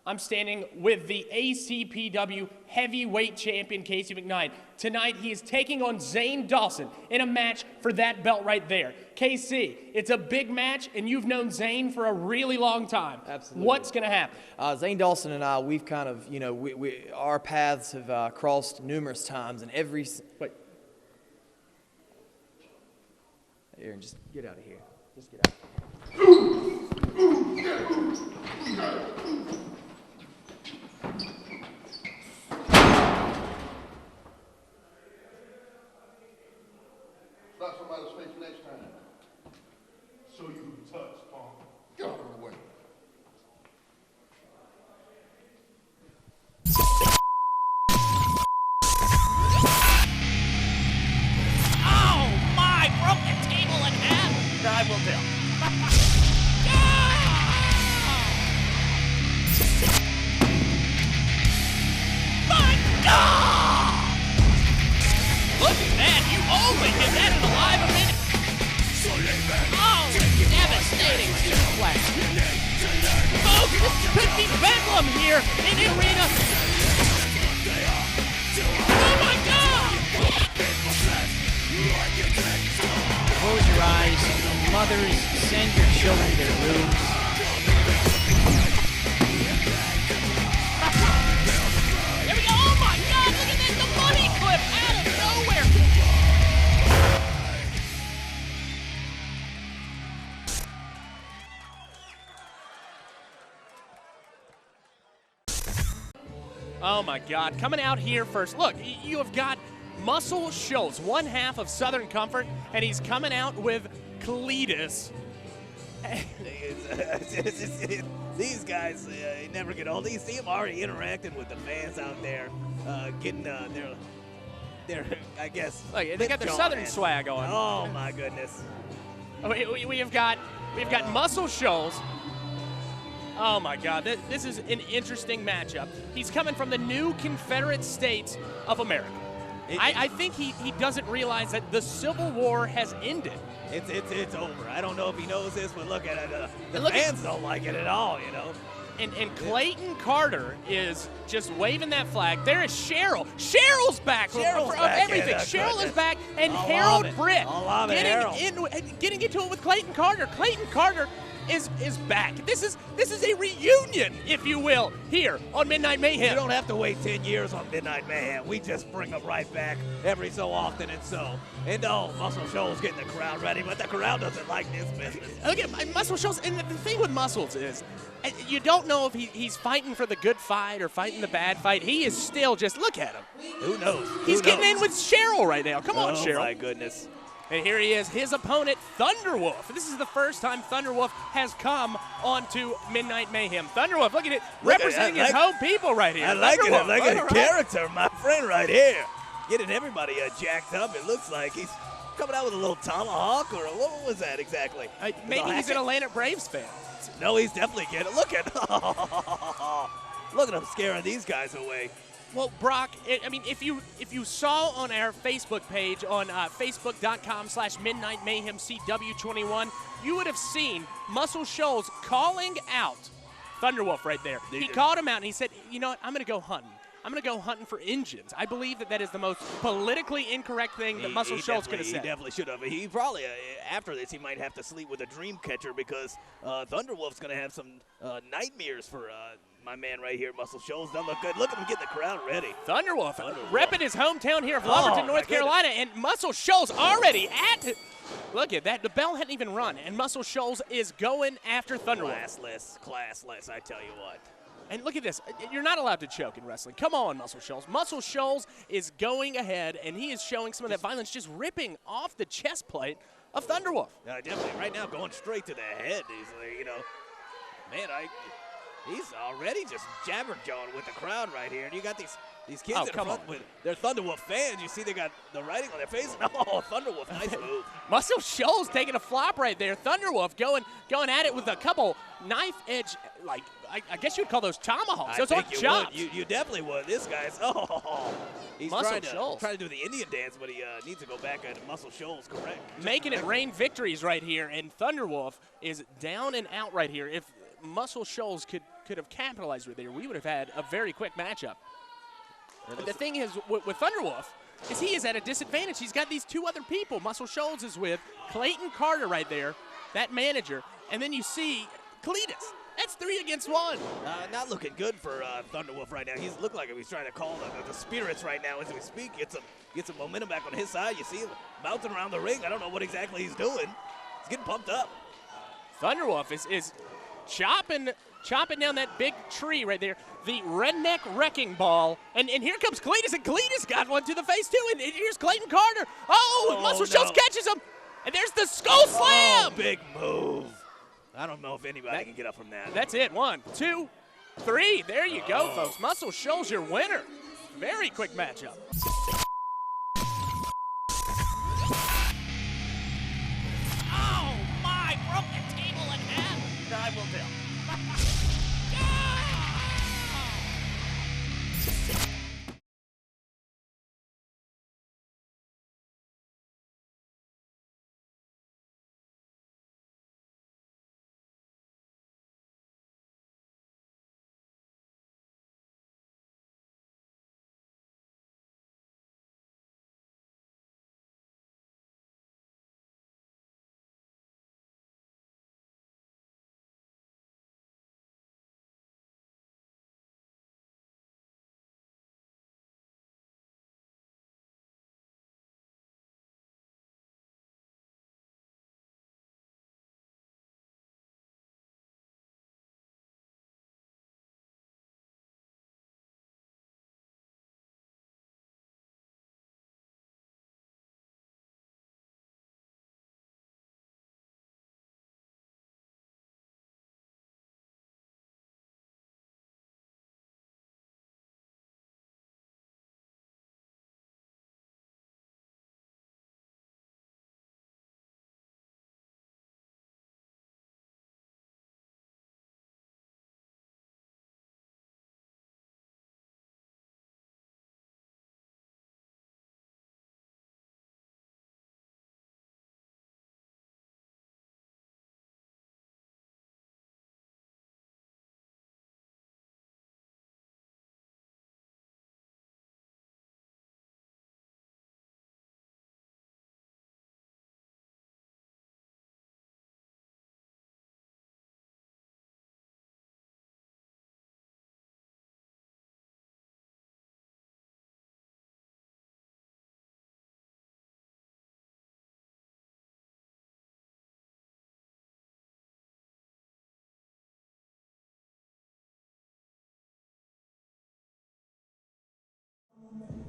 I'm standing with the ACPW heavyweight champion, Casey McKnight. Tonight, he is taking on Zane Dawson in a match for that belt right there. KC, it's a big match, and you've known Zane for a really long time. Absolutely. What's going to happen? Zane Dawson and I, we've kind of, our paths have crossed numerous times, and every... Wait. Aaron, just get out of here. Just get out. Slap somebody's face next time. So you can touch, punk. Get out of the way. Oh my! Broke the table in half! I will tell. My God! Look at that! You only get that in a live event! Oh, devastating suplex! Folks, this could be bedlam here in the arena! Oh my God! Close your eyes. Mothers, send your children to their rooms. Here we go! Oh my God! Look at this! The money clip out of nowhere! Oh my God, coming out here first. Look, you have got Muscle Shoals, one half of Southern Comfort, and he's coming out with Cletus. These guys never get old. You see them already interacting with the fans out there, getting their I guess. Look, they got their Southern swag on. Oh my goodness. We've got Muscle Shoals. Oh my God, this is an interesting matchup. He's coming from the new Confederate States of America. I think he doesn't realize that the Civil War has ended. It's over. I don't know if he knows this, but look at it. The fans don't like it at all, you know. And Clayton Carter is just waving that flag. There is Cheryl. Cheryl's back. Cheryl's for back, everything. yeah, Cheryl goodness. is back, and I Harold love it. Britt I love it, getting into it with Clayton Carter. Clayton Carter is back. This is a reunion, if you will, here on Midnight Mayhem. You don't have to wait 10 years on Midnight Mayhem. We just bring them right back every so often and so. And Muscle Shoals getting the crowd ready, but the crowd doesn't like this business. Look at Muscle Shoals, and the thing with Muscles is, you don't know if he's fighting for the good fight or fighting the bad fight. He is still just, look at him. Who knows? He's getting in with Cheryl right now. Come on, Cheryl. Oh, my goodness. And here he is, his opponent, Thunderwolf. This is the first time Thunderwolf has come onto Midnight Mayhem. Thunderwolf, look at it, representing his home people right here. I like it. I like it. Thunderwolf. Character, my friend right here. Getting everybody jacked up. It looks like he's coming out with a little tomahawk, or what was that exactly? Maybe he's an Atlanta Braves fan. No, he's definitely getting it. Look at him scaring these guys away. Well, Brock, I mean, if you saw on our Facebook page on facebook.com/MidnightMayhemCW21, you would have seen Muscle Shoals calling out Thunderwolf right there. He called him out and he said, you know what, I'm going to go hunting. I'm going to go hunting for Injuns. I believe that is the most politically incorrect thing that Muscle Shoals could have said. He definitely should have. He probably, after this, he might have to sleep with a dream catcher because Thunderwolf's going to have some nightmares for my man right here, Muscle Shoals. Doesn't look good. Look at him getting the crowd ready. Thunderwolf repping his hometown here of Lumberton, North Carolina, and Muscle Shoals already at it. Look at that. The bell hadn't even run, and Muscle Shoals is going after Thunderwolf. Classless, I tell you what. And look at this. You're not allowed to choke in wrestling. Come on, Muscle Shoals. Muscle Shoals is going ahead, and he is showing some of that violence, just ripping off the chest plate of Thunderwolf. Definitely. Right now, going straight to the head. He's, man, he's already just jabber-jawing with the crowd right here. And you got these kids in front with their Thunderwolf fans. You see they got the writing on their face. Oh, Thunderwolf, nice move. Muscle Shoals taking a flop right there. Thunderwolf going at it with a couple knife-edge, like, I guess you'd call those tomahawks. Those aren't chops. You definitely would. This guy's, he's trying to do the Indian dance, but he needs to go back at Muscle Shoals, correct. Making it rain victories right here, and Thunderwolf is down and out right here. If Muscle Shoals could could have capitalized with there, we would have had a very quick matchup. The thing is, with Thunderwolf, is he is at a disadvantage. He's got these two other people. Muscle Shoals is with Clayton Carter right there, that manager, and then you see Cletus. That's 3 against 1. Not looking good for Thunderwolf right now. He's looked like he's trying to call the spirits right now as we speak. Get some momentum back on his side. You see him bouncing around the ring. I don't know what exactly he's doing. He's getting pumped up. Thunderwolf is chopping down that big tree right there. The redneck wrecking ball. And here comes Cletus, and Cletus got one to the face too. And here's Clayton Carter. Oh, Muscle Shoals catches him. And there's the skull slam. Oh, big move. I don't know if anybody can get up from that. That's it. 1, 2, 3. There you go, folks. Muscle Shoals your winner. Very quick matchup. Oh my, broke the table in half. I will tell.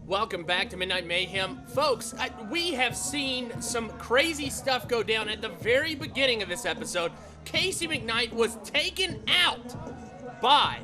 Welcome back to Midnight Mayhem. Folks, we have seen some crazy stuff go down at the very beginning of this episode. Casey McKnight was taken out by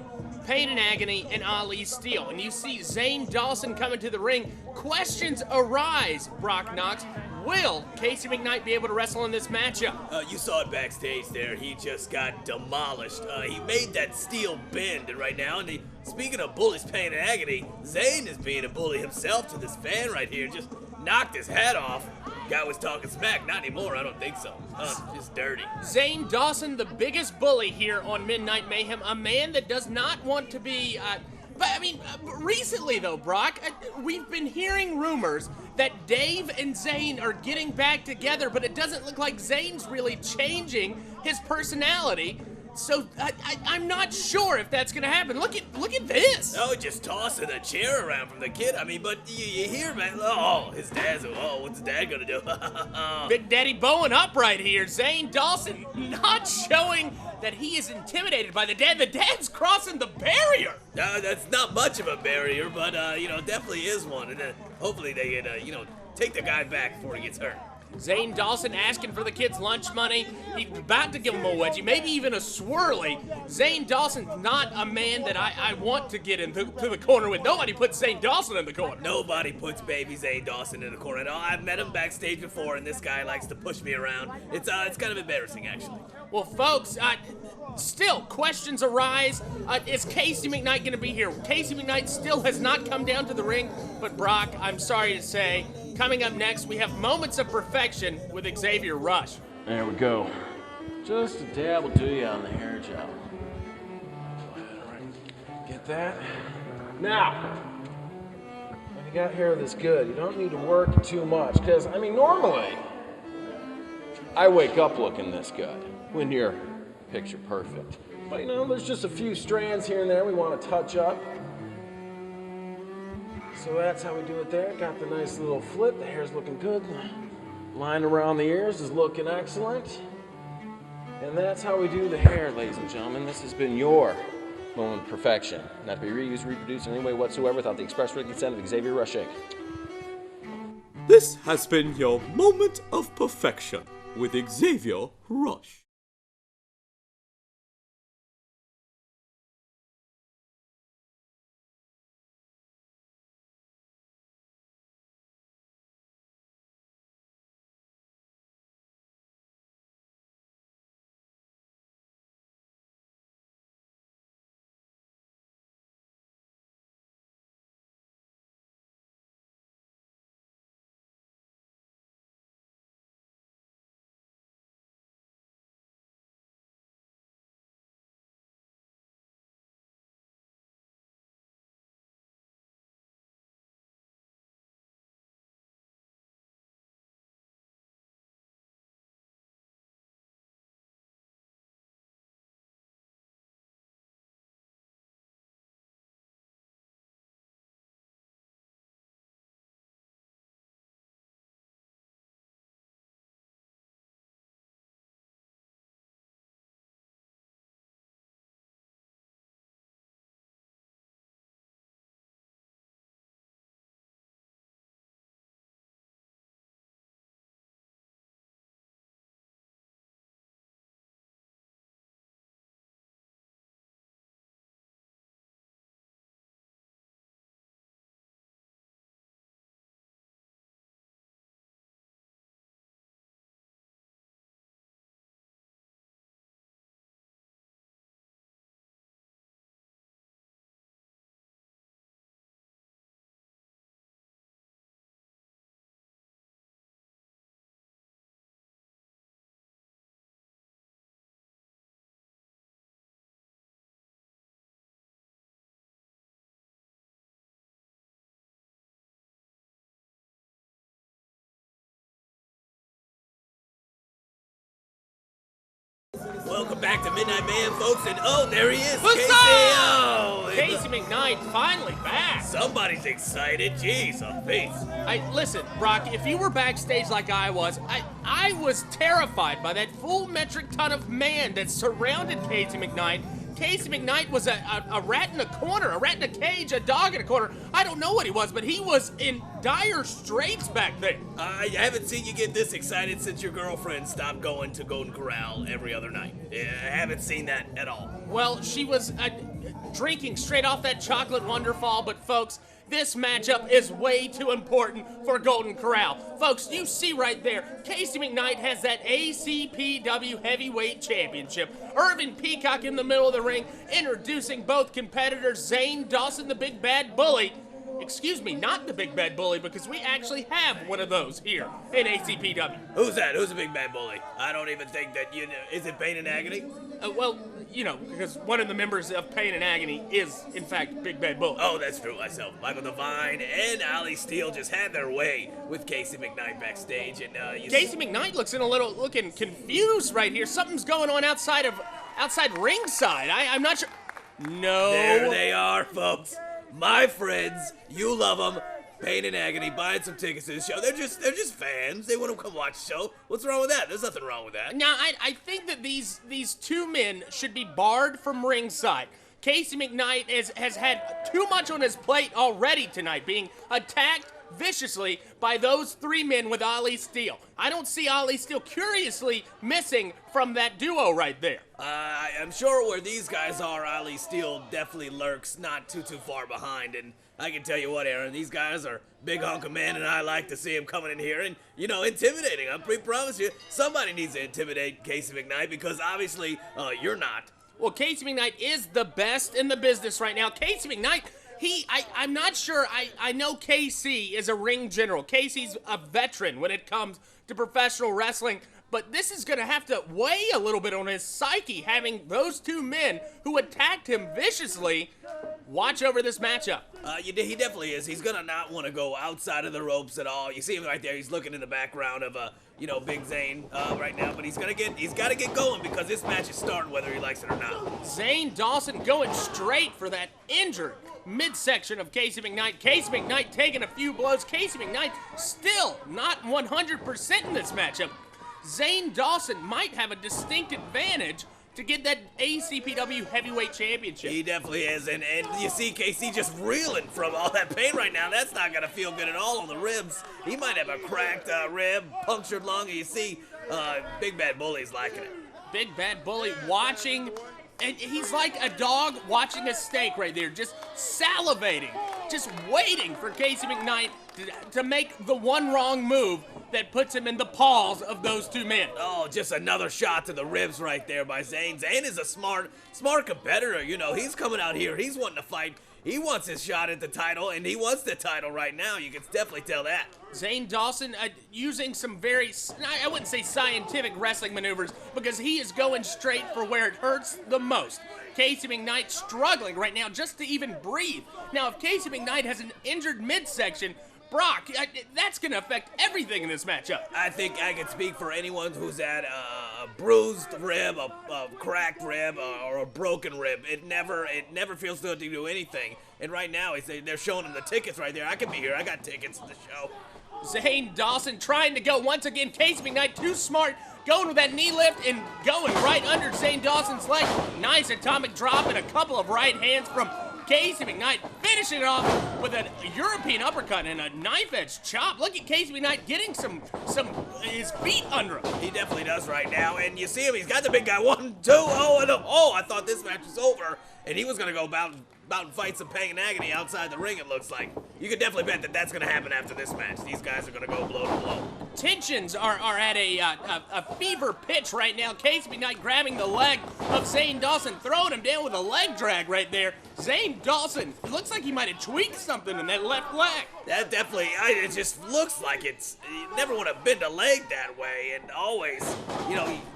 Pain and Agony and Ali Steele. And you see Zane Dawson coming to the ring. Questions arise, Brock Knox. Will Casey McKnight be able to wrestle in this matchup? You saw it backstage there. He just got demolished. He made that steel bend right now. And speaking of bullies, Pain and Agony, Zane is being a bully himself to this fan right here. Just knocked his hat off. Guy was talking smack. Not anymore. I don't think so. Just dirty. Zane Dawson, the biggest bully here on Midnight Mayhem. A man that does not want to be... recently though, Brock, we've been hearing rumors that Dave and Zane are getting back together, but it doesn't look like Zane's really changing his personality. So I'm not sure if that's gonna happen. Look at this. Oh, just tossing a chair around from the kid. I mean, but you hear, man. Oh, his dad's. Oh, what's his dad gonna do? Big Daddy bowing up right here. Zane Dawson not showing that he is intimidated by the dad. The dad's crossing the barrier. That's not much of a barrier, but definitely is one. And hopefully they can take the guy back before he gets hurt. Zane Dawson asking for the kids' lunch money. He's about to give him a wedgie, maybe even a swirly. Zane Dawson's not a man that I want to get into the corner with. Nobody puts Zane Dawson in the corner. Nobody puts baby Zane Dawson in the corner. No, I've met him backstage before, and this guy likes to push me around. It's kind of embarrassing, actually. Well, folks, still, questions arise. Is Casey McKnight going to be here? Casey McKnight still has not come down to the ring, but Brock, I'm sorry to say, coming up next, we have Moments of Perfection with Xavier Rush. There we go. Just a dab will do you on the hair gel. at that. Now, when you got hair this good, you don't need to work too much, because, I mean, normally, I wake up looking this good when you're picture perfect. But, you know, there's just a few strands here and there we want to touch up. So that's how we do it there. Got the nice little flip. The hair's looking good. Line around the ears is looking excellent. And that's how we do the hair, ladies and gentlemen. This has been your moment of perfection. Not to be reused, reproduced in any way whatsoever without the express written consent of Xavier Rush, Inc. This has been your moment of perfection with Xavier Rush. Welcome back to Midnight Mayhem, folks, and oh, there he is, What's Casey! up? Oh, Casey McKnight finally back. Somebody's excited. Jeez, a face. Listen, Brock, if you were backstage like I was was terrified by that full metric ton of man that surrounded Casey McKnight. Casey McKnight was a rat in a corner, a rat in a cage, a dog in a corner. I don't know what he was, but he was in dire straits back there. I haven't seen you get this excited since your girlfriend stopped going to Golden Corral every other night. I haven't seen that at all. Well, she was drinking straight off that chocolate Wonderfall, but folks, this matchup is way too important for Golden Corral. Folks, you see right there, Casey McKnight has that ACPW Heavyweight Championship. Irvin Peacock in the middle of the ring, introducing both competitors, Zane Dawson, the Big Bad Bully. Excuse me, not the Big Bad Bully, because we actually have one of those here in ACPW. Who's that? Who's the Big Bad Bully? I don't even think that you know. Is it Pain and Agony? Well, you know, because one of the members of Pain and Agony is, in fact, Big Bad Bully. Oh, that's true. Myself, Michael Devine and Ali Steele just had their way with Casey McKnight backstage, and Casey McKnight looking confused right here. Something's going on outside ringside. I'm not sure. No. There they are, folks. My friends, you love them. Pain and Agony, buying some tickets to the show. They're just fans. They want to come watch the show. What's wrong with that? There's nothing wrong with that. Now, I think that these two men should be barred from ringside. Casey McKnight has had too much on his plate already tonight, being attacked viciously by those three men with Ali Steele. I don't see Ali Steele curiously missing from that duo right there. I'm sure where these guys are, Ali Steele definitely lurks not too far behind, and I can tell you what, Aaron, these guys are big hunk of men, and I like to see them coming in here and, you know, intimidating. I promise you, somebody needs to intimidate Casey McKnight, because obviously you're not. Well, Casey McKnight is the best in the business right now. Casey McKnight, I'm not sure. I know KC is a ring general. Casey's a veteran when it comes to professional wrestling, but this is going to have to weigh a little bit on his psyche, having those two men who attacked him viciously watch over this matchup. He definitely is. He's gonna not want to go outside of the ropes at all. You see him right there. He's looking in the background of Big Zane right now, but he's got to get going because this match is starting whether he likes it or not. Zane Dawson going straight for that injured midsection of Casey McKnight. Casey McKnight taking a few blows. Casey McKnight still not 100% in this matchup. Zane Dawson might have a distinct advantage to get that ACPW Heavyweight Championship. He definitely is, and you see KC just reeling from all that pain right now. That's not going to feel good at all on the ribs. He might have a cracked rib, punctured lung, and you see Big Bad Bully's liking it. Big Bad Bully watching, and he's like a dog watching a steak right there, just salivating, just waiting for Casey McKnight to make the one wrong move that puts him in the paws of those two men. Oh, just another shot to the ribs right there by Zane. Zane is a smart competitor. You know, he's coming out here. He's wanting to fight. He wants his shot at the title, and he wants the title right now. You can definitely tell that. Zane Dawson using some very, I wouldn't say scientific wrestling maneuvers, because he is going straight for where it hurts the most. Casey McKnight struggling right now just to even breathe. Now, if Casey McKnight has an injured midsection, Brock, that's going to affect everything in this matchup. I think I can speak for anyone who's had a bruised rib, a cracked rib, or a broken rib. It never feels good to do anything. And right now, they're showing him the tickets right there. I could be here. I got tickets to the show. Zane Dawson trying to go once again. Casey McKnight too smart, going with that knee lift and going right under Zane Dawson's leg. Nice atomic drop and a couple of right hands from Casey McKnight, finishing it off with a European uppercut and a knife-edge chop. Look at Casey McKnight getting his feet under him. He definitely does right now, and you see him, he's got the big guy. 1, 2, oh, I thought this match was over, and he was going to go about and fight some pain and agony outside the ring, it looks like. You could definitely bet that that's going to happen after this match. These guys are going to go blow to blow. Tensions are at a fever pitch right now. Casey McKnight grabbing the leg of Zane Dawson, throwing him down with a leg drag right there. Zane Dawson, it looks like he might have tweaked something in that left leg. That definitely, it just looks like you never want to bend a leg that way, and always,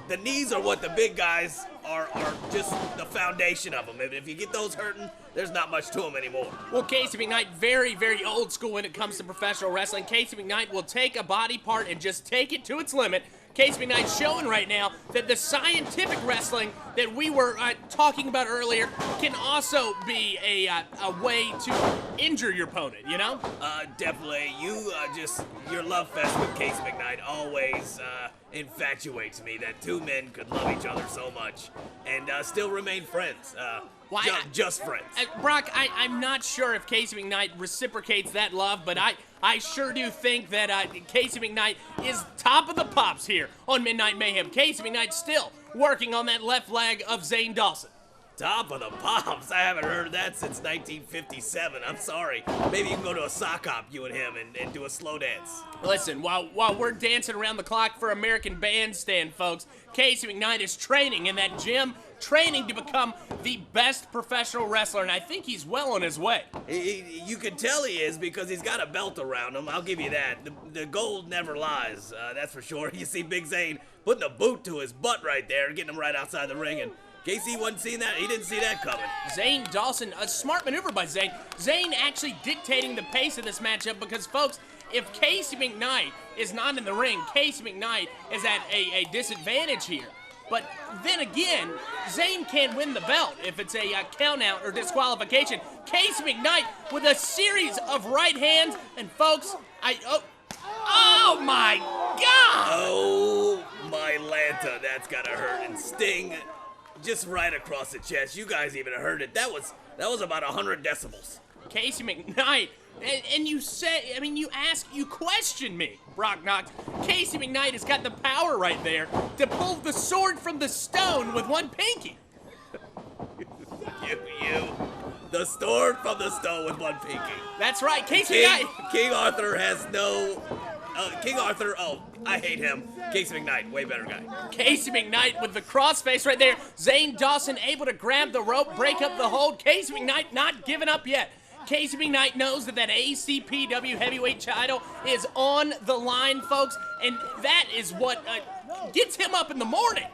the knees are what the big guys are just the foundation of them. If you get those hurting, there's not much to them anymore. Well, Casey McKnight, very, very old school when it comes to professional wrestling. Casey McKnight will take a body part and just take it to its limit. Casey McKnight showing right now that the scientific wrestling that we were talking about earlier can also be a way to injure your opponent, you know? Definitely. Your love fest with Casey McKnight always infatuates me that two men could love each other so much and still remain friends. Just friends. Brock, I'm not sure if Casey McKnight reciprocates that love, but I sure do think that Casey McKnight is top of the pops here on Midnight Mayhem. Casey McKnight still working on that left leg of Zane Dawson. Top of the pops? I haven't heard that since 1957. I'm sorry. Maybe you can go to a sock hop, you and him, and do a slow dance. Listen, while we're dancing around the clock for American Bandstand, folks, Casey McKnight is training in that gym, training to become the best professional wrestler, and I think he's well on his way. You can tell he is because he's got a belt around him. I'll give you that. The gold never lies, that's for sure. You see Big Zane putting a boot to his butt right there, getting him right outside the ring, and KC wasn't seeing that. He didn't see that coming. Zane Dawson, a smart maneuver by Zane. Zane actually dictating the pace of this matchup because, folks, if Casey McKnight is not in the ring, Casey McKnight is at a disadvantage here. But then again, Zane can't win the belt if it's a count-out or disqualification. Casey McKnight with a series of right hands, and folks, oh my God! Oh my Lanta, that's gotta hurt and sting. Just right across the chest. You guys even heard it. That was about 100 decibels. Casey McKnight, and you question me, Brock Knox. Casey McKnight has got the power right there to pull the sword from the stone with one pinky. The sword from the stone with one pinky. That's right, Casey McKnight. King Arthur has no... King Arthur, I hate him. Casey McKnight, way better guy. Casey McKnight with the crossface right there. Zane Dawson able to grab the rope, break up the hold. Casey McKnight not giving up yet. Casey McKnight knows that ACPW heavyweight title is on the line, folks, and that is what gets him up in the morning.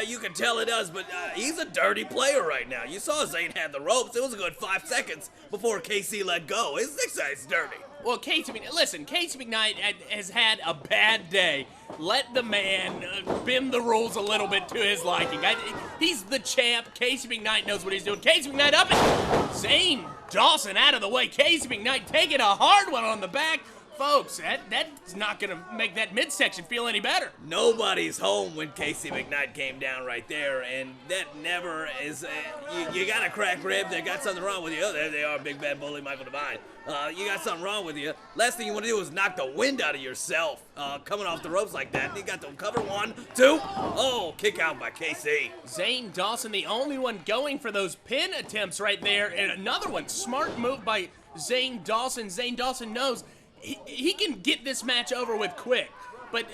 You can tell it does, but he's a dirty player right now. You saw Zane had the ropes. It was a good 5 seconds before KC let go. This guy's dirty. Well, Casey McKnight has had a bad day. Let the man bend the rules a little bit to his liking. He's the champ. Casey McKnight knows what he's doing. Casey McKnight up and Zane Dawson out of the way. Casey McKnight taking a hard one on the back. Folks, that's not going to make that midsection feel any better. Nobody's home when Casey McKnight came down right there, and that never is. You got a cracked rib. They got something wrong with you. Oh, there they are, big bad bully Michael Devine. You got something wrong with you. Last thing you want to do is knock the wind out of yourself coming off the ropes like that. You got to cover 1, 2. Oh, kick out by KC. Zane Dawson, the only one going for those pin attempts right there, and another one. Smart move by Zane Dawson. Zane Dawson knows he can get this match over with quick, but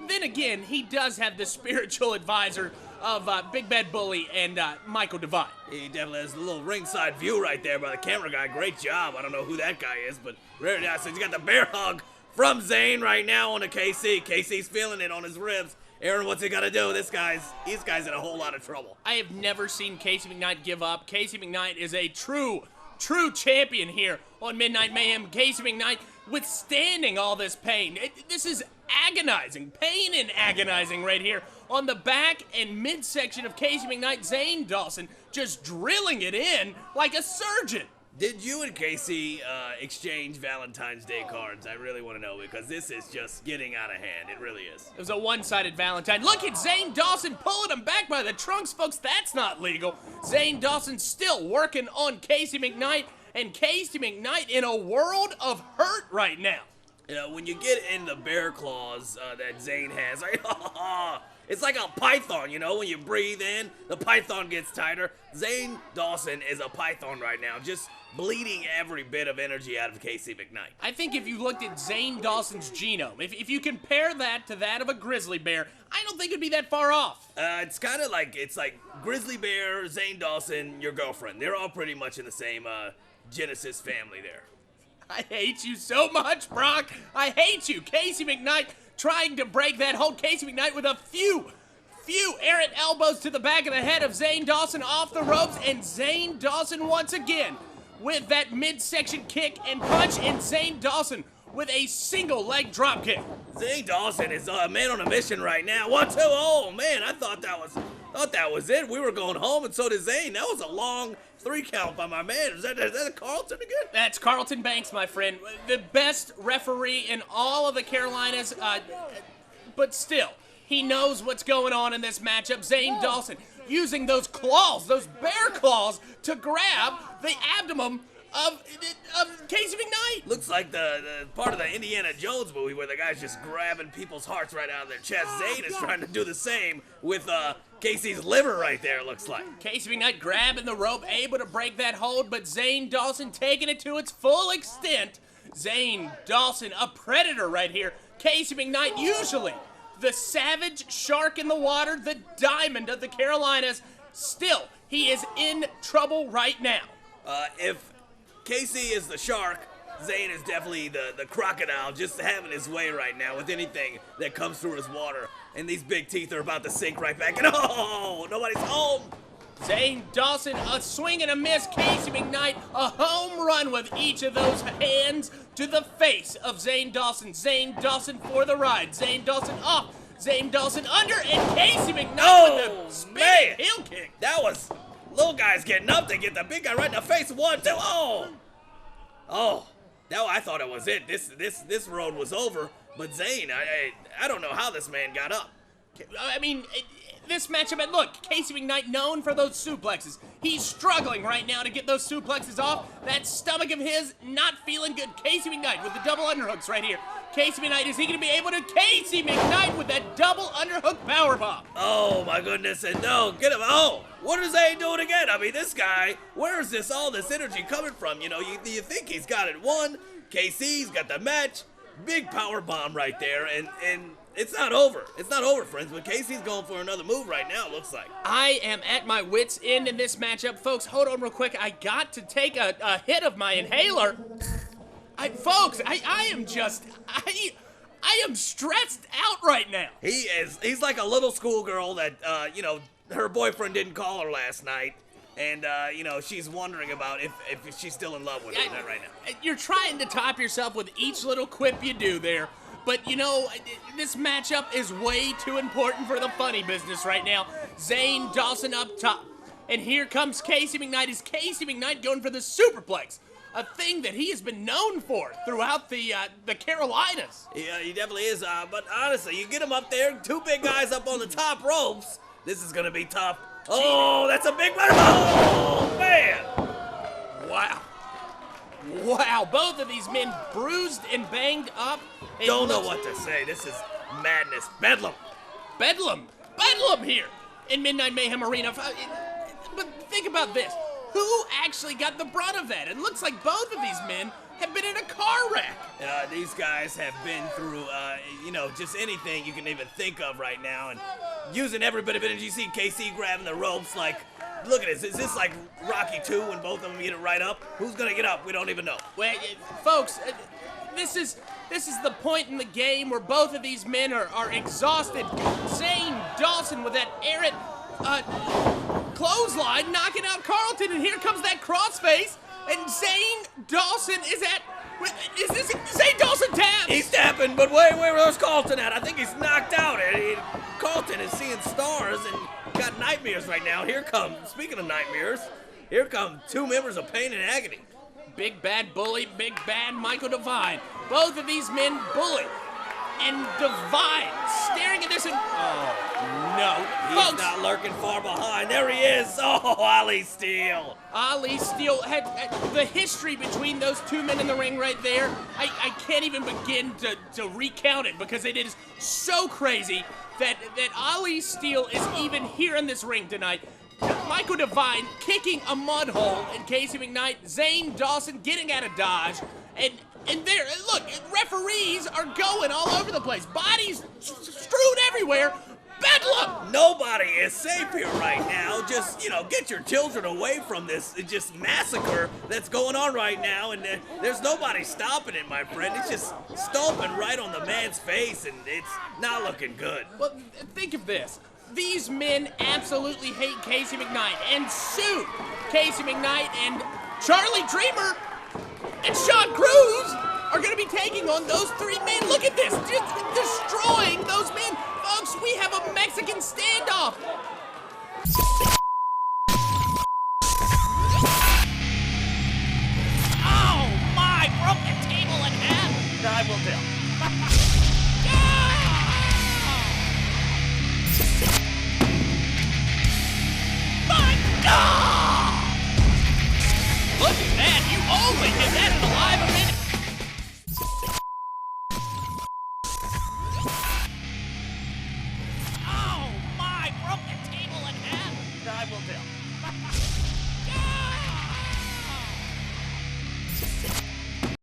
then again, he does have the spiritual advisor of Big Bad Bully and Michael Devine. He definitely has a little ringside view right there by the camera guy. Great job. I don't know who that guy is, but very nice. He's got the bear hug from Zane right now on the KC. KC's feeling it on his ribs. Aaron, what's he got to do? These guy's in a whole lot of trouble. I have never seen Casey McKnight give up. Casey McKnight is a true champion here on Midnight Mayhem. Casey McKnight withstanding all this pain. This is agonizing. Pain and agonizing right here on the back and midsection of Casey McKnight. Zane Dawson just drilling it in like a surgeon. Did you and Casey exchange Valentine's Day cards? I really want to know, because this is just getting out of hand. It really is. It was a one-sided Valentine. Look at Zane Dawson pulling him back by the trunks, folks. That's not legal. Zane Dawson still working on Casey McKnight, and Casey McKnight in a world of hurt right now. You know, when you get in the bear claws that Zane has, it's like a python, you know, when you breathe in, the python gets tighter. Zane Dawson is a python right now, just bleeding every bit of energy out of Casey McKnight. I think if you looked at Zane Dawson's genome, if you compare that to that of a grizzly bear, I don't think it'd be that far off. It's kind of like, grizzly bear, Zane Dawson, your girlfriend. They're all pretty much in the same Genesis family there. I hate you so much, Brock. I hate you. Casey McKnight trying to break that hold. Casey McKnight with a few errant elbows to the back of the head of Zane Dawson off the ropes, and Zane Dawson once again with that midsection kick and punch, and Zane Dawson with a single leg drop kick. Zane Dawson is a man on a mission right now. 1, 2, oh man, I thought that was it. We were going home, and so did Zane. That was a long 3 count by my man. Is that Carlton again? That's Carlton Banks, my friend. The best referee in all of the Carolinas, but still, he knows what's going on in this matchup. Zane Dawson using those claws, those bear claws, to grab the abdomen of Casey McKnight. Looks like the part of the Indiana Jones movie where the guy's just grabbing people's hearts right out of their chest. Zane is trying to do the same with Casey's liver right there, looks like. Casey McKnight grabbing the rope, able to break that hold, but Zane Dawson taking it to its full extent. Zane Dawson, a predator right here. Casey McKnight, usually the savage shark in the water, the diamond of the Carolinas. Still, he is in trouble right now. If Casey is the shark, Zane is definitely the crocodile, just having his way right now with anything that comes through his water. And these big teeth are about to sink right back. And oh, nobody's home. Zane Dawson, a swing and a miss. Casey McKnight, a home run with each of those hands to the face of Zane Dawson. Zane Dawson for the ride. Zane Dawson off. Zane Dawson under, and Casey McKnight with the spinning heel kick. That was little guys getting up. They get the big guy right in the face. 1, 2, oh. Now I thought it was it. This road was over. But Zane, I don't know how this man got up. I mean, this matchup, and look, Casey McKnight known for those suplexes. He's struggling right now to get those suplexes off. That stomach of his not feeling good. Casey McKnight with the double underhooks right here. Casey McKnight, is he going to be able to? Casey McKnight with that double underhook powerbomb. Oh my goodness, and no, get him. Oh, what is Zane doing again? I mean, this guy, where is all this energy coming from? You know, you think he's got it won. KC's got the match. Big power bomb right there, and it's not over. It's not over, friends, but Casey's going for another move right now, it looks like. I am at my wit's end in this matchup. Folks, hold on real quick. I got to take a hit of my inhaler. I am just, I am stressed out right now. He is. He's like a little schoolgirl that, you know, her boyfriend didn't call her last night. And, you know, she's wondering about if she's still in love with him right now. You're trying to top yourself with each little quip you do there. But, you know, this matchup is way too important for the funny business right now. Zane Dawson up top. And here comes Casey McKnight. Is Casey McKnight going for the superplex? A thing that he has been known for throughout the Carolinas. Yeah, he definitely is. But honestly, you get him up there, two big guys up on the top ropes. This is going to be tough. Oh, that's a big one. Oh, man. Wow. Wow, both of these men bruised and banged up. Don't know what to say. This is madness. Bedlam. Bedlam. Bedlam here in Midnight Mayhem Arena. But think about this. Who actually got the brunt of that? It looks like both of these men have been in a car wreck. These guys have been through, you know, just anything you can even think of right now. And using every bit of energy. You see KC grabbing the ropes like, look at this. Is this like Rocky 2 when both of them get it right up? Who's going to get up? We don't even know. Well, folks, this is the point in the game where both of these men are exhausted. Zane Dawson with that errant clothesline knocking out Carlton, and here comes that crossface, and Zane Dawson is this Zane Dawson taps? He's tapping, but where's Carlton at? I think he's knocked out. Carlton is seeing stars and got nightmares right now. Here come, speaking of nightmares, here come two members of Pain and Agony. Big Bad Bully, Big Bad Michael Devine. Both of these men bully. And Devine staring at this and... Oh, no. He's folks, not lurking far behind. There he is. Oh, Ali Steele. Ali Steele had the history between those two men in the ring right there. I can't even begin to recount it because it is so crazy that Ali Steele is even here in this ring tonight. Michael Devine kicking a mud hole in Casey McKnight. Zane Dawson getting out of dodge. And there, look, referees are going all over the place. Bodies strewn everywhere. Bedlam! Nobody is safe here right now. Just, you know, get your children away from this just massacre that's going on right now. And there's nobody stopping it, my friend. It's just stomping right on the man's face, and it's not looking good. Well, think of this. These men absolutely hate Casey McKnight and sue Casey McKnight, and Charlie Dreamer and Sean Cruz are going to be taking on those three men. Look at this, just destroying those men. Folks, we have a Mexican standoff. Oh my, broke the table in half. I will tell. My God! Look at that, you only did that in a live event. Oh my, broke the table in half. I will tell.